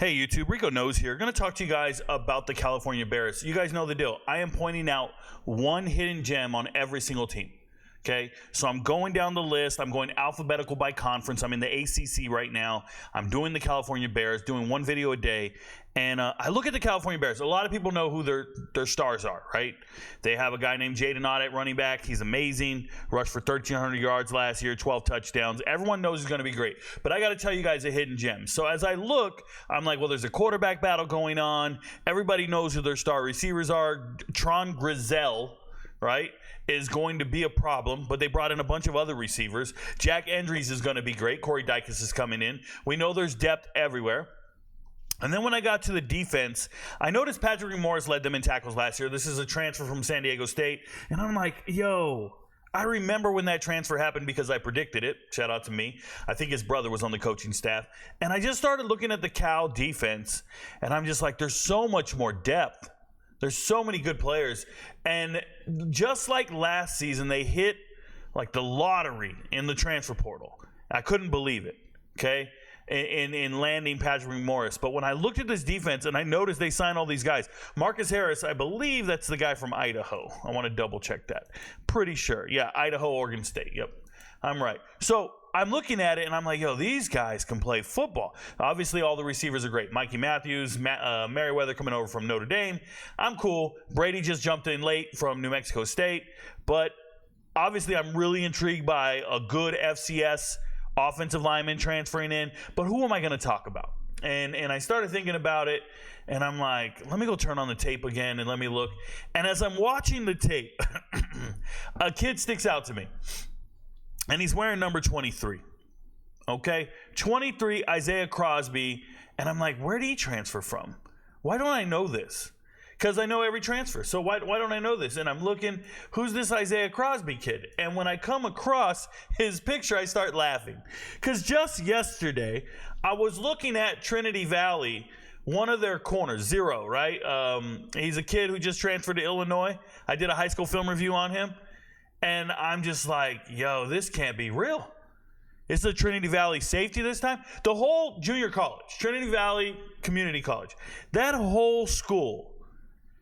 Hey YouTube, RicoKnows here. Going to talk to you guys about the California Bears. You guys know the deal. I am pointing out one hidden gem on every single team. Okay, so I'm going down the list. I'm going alphabetical by conference. I'm in the ACC right now. I'm doing the California Bears, doing one video a day. And I look at the California Bears. A lot of people know who their stars are, right? They have a guy named Jaden Ott at running back. He's amazing. Rushed for 1,300 yards last year, 12 touchdowns. Everyone knows he's going to be great. But I got to tell you guys a hidden gem. So as I look, I'm like, well, there's a quarterback battle going on. Everybody knows who their star receivers are. Tron Grizzell, right, is going to be a problem, but they brought in a bunch of other receivers. Jack Endries is going to be great. Corey Dykes is coming in. We know there's depth everywhere. And then when I got to the defense, I noticed Patrick Morris led them in tackles last year. This is a transfer from San Diego State. And I'm like, yo, I remember when that transfer happened because I predicted it. Shout out to me. I think his brother was on the coaching staff. And I just started looking at the Cal defense, and I'm just like, there's so much more depth. There's so many good players. And just like last season, they hit like the lottery in the transfer portal. I couldn't believe it, okay, in landing Patrick Morris. But when I looked at this defense and I noticed they signed all these guys, Marcus Harris, I believe that's the guy from Idaho. I want to double check that. Pretty sure. Yeah, Idaho, Oregon State. Yep, I'm right. So I'm looking at it, and I'm like, yo, these guys can play football. Obviously, all the receivers are great. Mikey Matthews, Merriweather coming over from Notre Dame. I'm cool. Brady just jumped in late from New Mexico State. But obviously, I'm really intrigued by a good FCS offensive lineman transferring in. But who am I going to talk about? And I started thinking about it, and I'm like, let me go turn on the tape again and let me look. And as I'm watching the tape, a kid sticks out to me. And he's wearing number 23, okay? 23, Isaiah Crosby. And I'm like, where did he transfer from? Why don't I know this? Because I know every transfer. So why don't I know this? And I'm looking, who's this Isaiah Crosby kid? And when I come across his picture, I start laughing. Because just yesterday, I was looking at Trinity Valley, one of their corners, Zero, right? He's a kid who just transferred to Illinois. I did a high school film review on him. And I'm just like, yo, this can't be real. It's the Trinity Valley safety this time. The whole junior college, Trinity Valley Community College, that whole school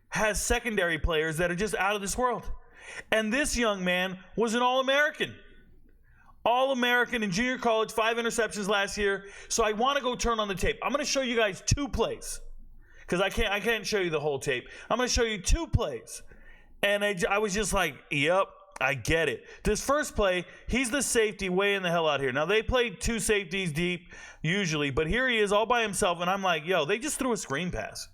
has secondary players that are just out of this world. And this young man was an All-American. All-American in junior college, 5 interceptions last year. So I want to go turn on the tape. I'm going to show you guys 2 plays because I can't show you the whole tape. I'm going to show you 2 plays. And I was just like, yep. I get it. This first play, he's the safety way in the hell out here. Now, they played 2 safeties deep usually, but here he is all by himself, and I'm like, yo, they just threw a screen pass.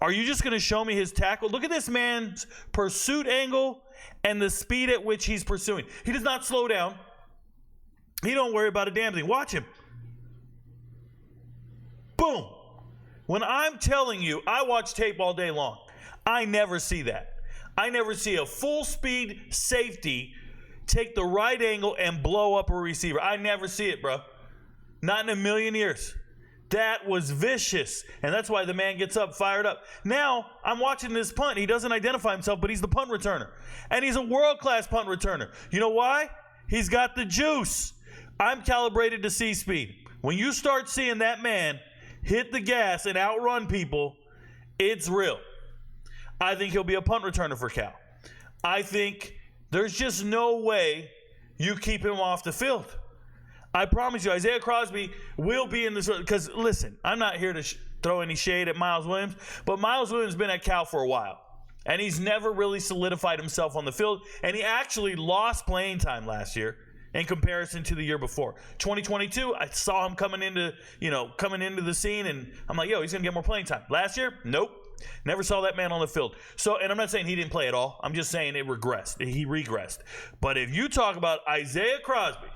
Are you just going to show me his tackle? Look at this man's pursuit angle and the speed at which he's pursuing. He does not slow down. He don't worry about a damn thing. Watch him. Boom. When I'm telling you, I watch tape all day long. I never see that. I never see a full-speed safety take the right angle and blow up a receiver. I never see it, bro. Not in a million years. That was vicious, and that's why the man gets up, fired up. Now, I'm watching this punt. He doesn't identify himself, but he's the punt returner, and he's a world-class punt returner. You know why? He's got the juice. I'm calibrated to see speed. When you start seeing that man hit the gas and outrun people, it's real. I think he'll be a punt returner for Cal. I think there's just no way you keep him off the field. I promise you, Isaiah Crosby will be in this. Because, listen, I'm not here to throw any shade at Miles Williams, but Miles Williams has been at Cal for a while. And he's never really solidified himself on the field. And he actually lost playing time last year in comparison to the year before. 2022, I saw him coming into the scene, and I'm like, yo, he's going to get more playing time. Last year, nope. Never saw that man on the field. So, and I'm not saying he didn't play at all. I'm just saying it regressed. He regressed. But if you talk about Isaiah Crosby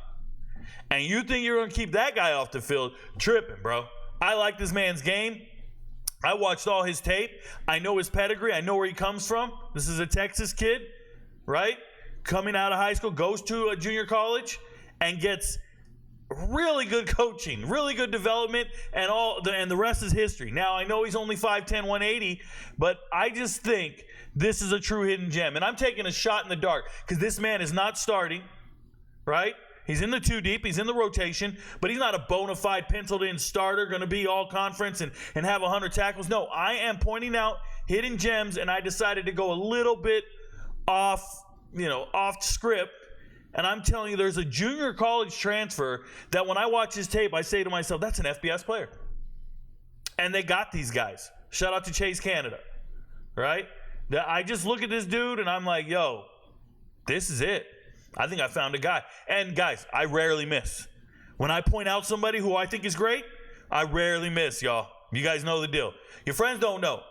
and you think you're going to keep that guy off the field, tripping, bro. I like this man's game. I watched all his tape. I know his pedigree. I know where he comes from. This is a Texas kid, right? Coming out of high school, goes to a junior college, and gets really good coaching, really good development, and the rest is history. Now, I know he's only 5'10", 180, but I just think this is a true hidden gem. And I'm taking a shot in the dark because this man is not starting, right? He's in the 2 deep. He's in the rotation, but he's not a bona fide penciled-in starter going to be all conference and have 100 tackles. No, I am pointing out hidden gems, and I decided to go a little bit off script. And I'm telling you, there's a junior college transfer that when I watch his tape, I say to myself, that's an FBS player. And they got these guys. Shout out to Chase Canada, right? I just look at this dude, and I'm like, yo, this is it. I think I found a guy. And guys, I rarely miss. When I point out somebody who I think is great, I rarely miss, y'all. You guys know the deal. Your friends don't know,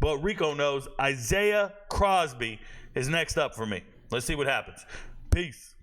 but Rico knows. Isaiah Crosby is next up for me. Let's see what happens. Peace.